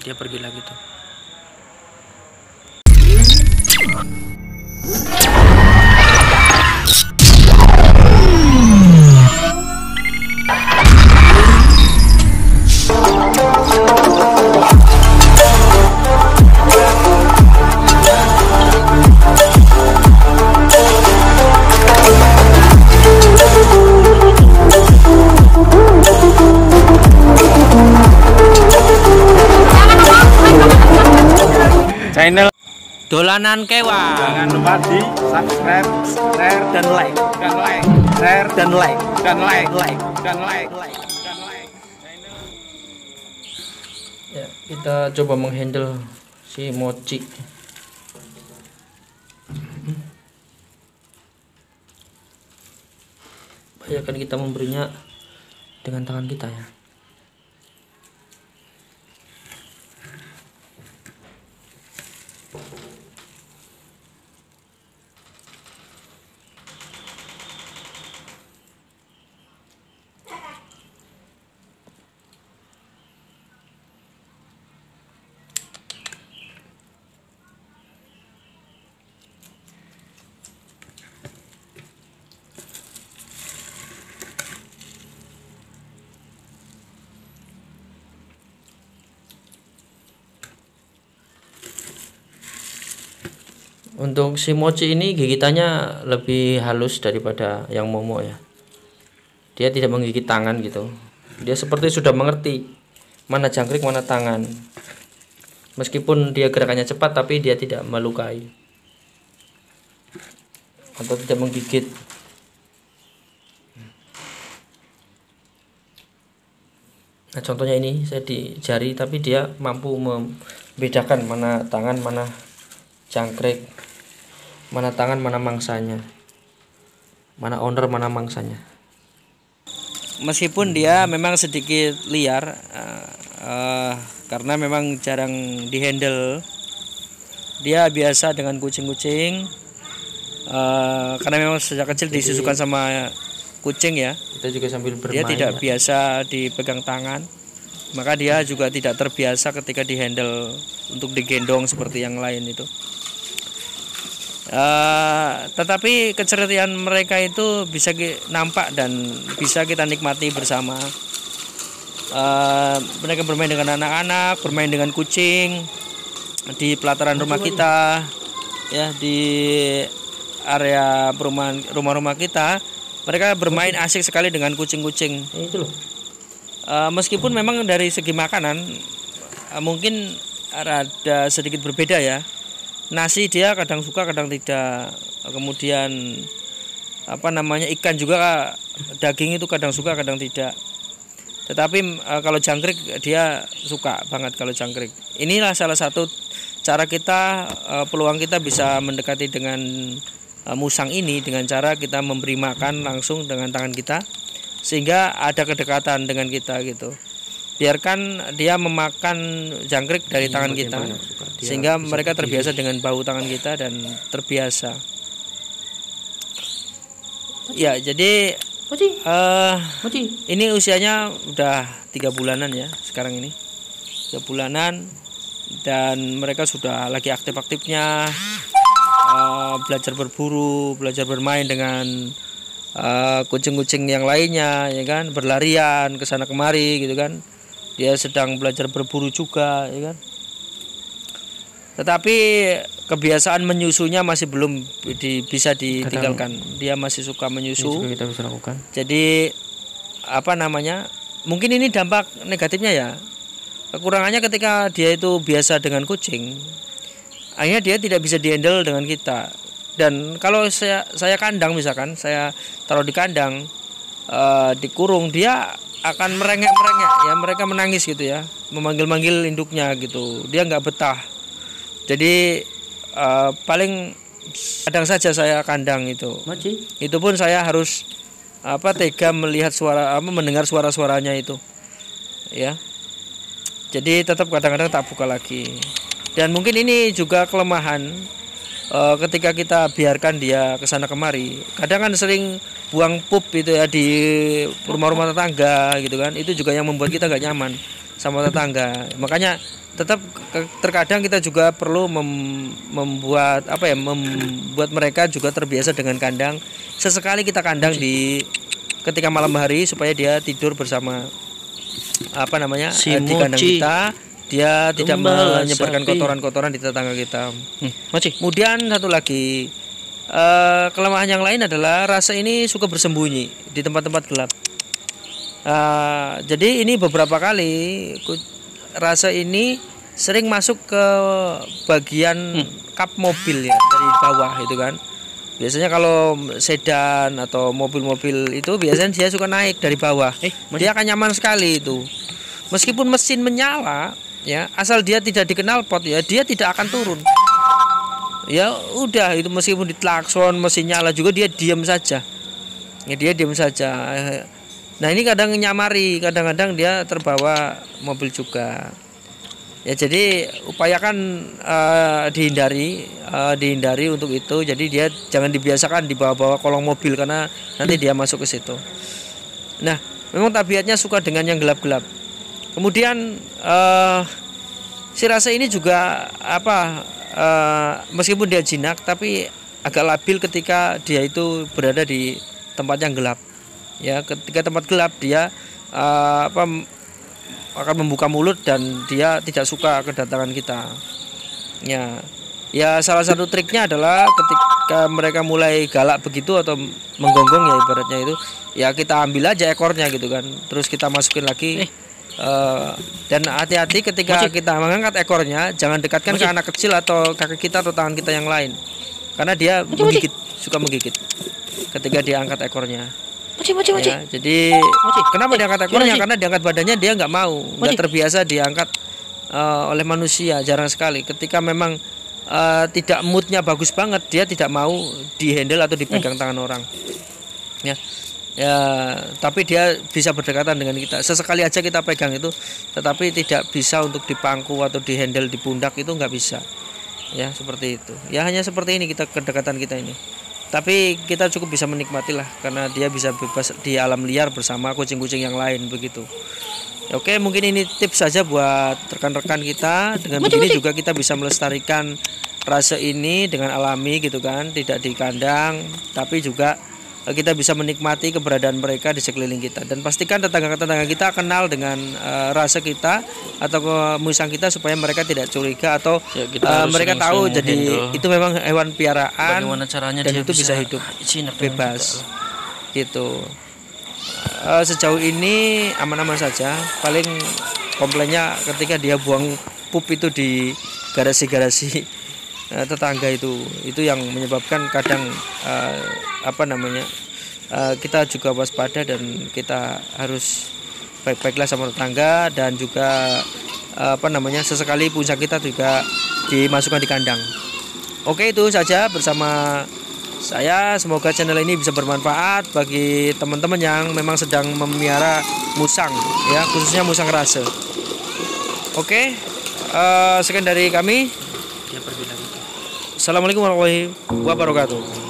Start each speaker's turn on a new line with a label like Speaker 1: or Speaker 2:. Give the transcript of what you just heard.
Speaker 1: dia pergi lagi tuh.
Speaker 2: Channel
Speaker 1: Dolanan Kewan.
Speaker 2: jangan lupa di subscribe, share
Speaker 1: Dan like.
Speaker 2: share
Speaker 1: Dan like.
Speaker 2: dan like.
Speaker 1: Ya, kita coba menghandle si mochi. Bayangkan kita memberinya dengan tangan kita ya. Untuk si mochi ini gigitannya lebih halus daripada yang momo ya. Dia tidak menggigit tangan gitu. Dia seperti sudah mengerti mana jangkrik mana tangan. Meskipun dia gerakannya cepat tapi dia tidak melukai atau tidak menggigit. Nah, contohnya ini saya di jari tapi dia mampu membedakan mana tangan mana jangkrik, mana tangan mana mangsanya, mana owner mana mangsanya. Meskipun dia memang sedikit liar karena memang jarang dihandle. Dia biasa dengan kucing-kucing karena memang sejak kecil disusukan sama kucing ya. Kita juga sambil bermain. Dia tidak biasa dipegang tangan, maka dia juga tidak terbiasa ketika dihandle untuk digendong seperti yang lain itu. Tetapi kecerdasan mereka itu bisa nampak dan bisa kita nikmati bersama. Mereka bermain dengan anak-anak, bermain dengan kucing di pelataran rumah kita, ya di area rumah-rumah kita. Mereka bermain asik sekali dengan kucing-kucing. Itu loh. Meskipun memang dari segi makanan mungkin rada sedikit berbeda ya. Nasi dia kadang suka kadang tidak, kemudian ikan juga, daging itu kadang suka kadang tidak. Tetapi kalau jangkrik dia suka banget kalau jangkrik. Inilah salah satu cara kita, peluang kita bisa mendekati dengan musang ini dengan cara kita memberi makan langsung dengan tangan kita sehingga ada kedekatan dengan kita gitu. Biarkan dia memakan jangkrik dari tangan kita sehingga mereka terbiasa dengan bau tangan kita dan terbiasa. Ya, jadi ini usianya udah 3 bulanan ya sekarang ini. 3 bulanan dan mereka sudah lagi aktif-aktifnya belajar berburu, belajar bermain dengan kucing-kucing yang lainnya ya kan, berlarian ke sana kemari gitu kan. Dia sedang belajar berburu juga ya kan. Tetapi kebiasaan menyusunya masih belum bisa ditinggalkan. Dia masih suka menyusu. Ini juga kita bisa lakukan. Jadi mungkin ini dampak negatifnya ya. Kekurangannya ketika dia itu biasa dengan kucing, akhirnya dia tidak bisa dihandle dengan kita. Dan kalau saya kandang misalkan, saya taruh di kandang, dikurung, dia akan merengek-merengek ya, mereka menangis gitu ya, memanggil-manggil induknya gitu. Dia nggak betah. Jadi paling kadang saja saya kandang itu. Itu pun saya harus tega melihat mendengar suara-suaranya itu. Ya. Jadi tetap kadang-kadang tak buka lagi. Dan mungkin ini juga kelemahan ketika kita biarkan dia ke sana kemari. Kadang kan sering buang pup itu ya di rumah-rumah tetangga gitu kan. Itu juga yang membuat kita gak nyaman. sama tetangga. Makanya tetap terkadang kita juga perlu membuat membuat mereka juga terbiasa dengan kandang. Sesekali kita kandang di ketika malam hari supaya dia tidur bersama di kandang kita, dia tidak menyebarkan kotoran-kotoran di tetangga kita. Kemudian satu lagi, kelemahan yang lain adalah rasa ini suka bersembunyi di tempat-tempat gelap. Jadi ini beberapa kali rasa ini sering masuk ke bagian kap mobil ya, dari bawah itu kan. Biasanya kalau sedan atau mobil-mobil itu biasanya dia suka naik dari bawah. Dia akan nyaman sekali itu. Meskipun mesin menyala ya, asal dia tidak dikenal pot ya, dia tidak akan turun. Ya udah, itu meskipun ditlakson mesin nyala juga dia diam saja. Ya dia diam saja. Nah, ini kadang nyamari, kadang-kadang dia terbawa mobil juga. Ya jadi upayakan dihindari untuk itu. Jadi dia jangan dibiasakan dibawa-bawa kolong mobil karena nanti dia masuk ke situ. Nah, memang tabiatnya suka dengan yang gelap-gelap. Kemudian si rasa ini juga meskipun dia jinak tapi agak labil ketika dia itu berada di tempat yang gelap. Ya, ketika tempat gelap dia akan membuka mulut dan dia tidak suka kedatangan kita. Ya salah satu triknya adalah ketika mereka mulai galak begitu atau menggonggong ya ibaratnya itu, ya kita ambil aja ekornya gitu kan. Terus kita masukin lagi. Dan hati-hati ketika kita mengangkat ekornya, jangan dekatkan ke anak kecil atau kaki kita atau tangan kita yang lain. Karena dia suka menggigit ketika dia angkat ekornya. Ya, jadi kenapa diangkat ekornya? Karena diangkat badannya dia nggak mau, nggak terbiasa diangkat oleh manusia, jarang sekali. Ketika memang tidak moodnya bagus banget, dia tidak mau dihandle atau dipegang tangan orang. Ya, tapi dia bisa berdekatan dengan kita. Sesekali aja kita pegang itu, tetapi tidak bisa untuk dipangku atau dihandle di pundak, itu nggak bisa. Ya seperti itu. Ya hanya seperti ini kedekatan kita ini. Tapi kita cukup bisa menikmati lah, karena dia bisa bebas di alam liar bersama kucing-kucing yang lain begitu. Oke, mungkin ini tips saja buat rekan-rekan kita. Dengan begini juga kita bisa melestarikan rasa ini dengan alami gitu kan, tidak di kandang, tapi juga kita bisa menikmati keberadaan mereka di sekeliling kita. Dan pastikan tetangga-tetangga kita kenal dengan rasa kita atau musang kita supaya mereka tidak curiga atau mereka tahu jadi itu memang hewan piaraan. Bagaimana caranya dan itu bisa hidup bebas gitu. Sejauh ini aman-aman saja. Paling komplainnya ketika dia buang pup itu di garasi-garasi tetangga, itu yang menyebabkan kadang kita juga waspada dan kita harus baik-baiklah sama tetangga, dan juga sesekali puncak kita juga dimasukkan di kandang. Oke, itu saja bersama saya. Semoga channel ini bisa bermanfaat bagi teman-teman yang memang sedang memelihara musang ya, khususnya musang rase. Oke, sekian dari kami. Assalamualaikum warahmatullahi wabarakatuh.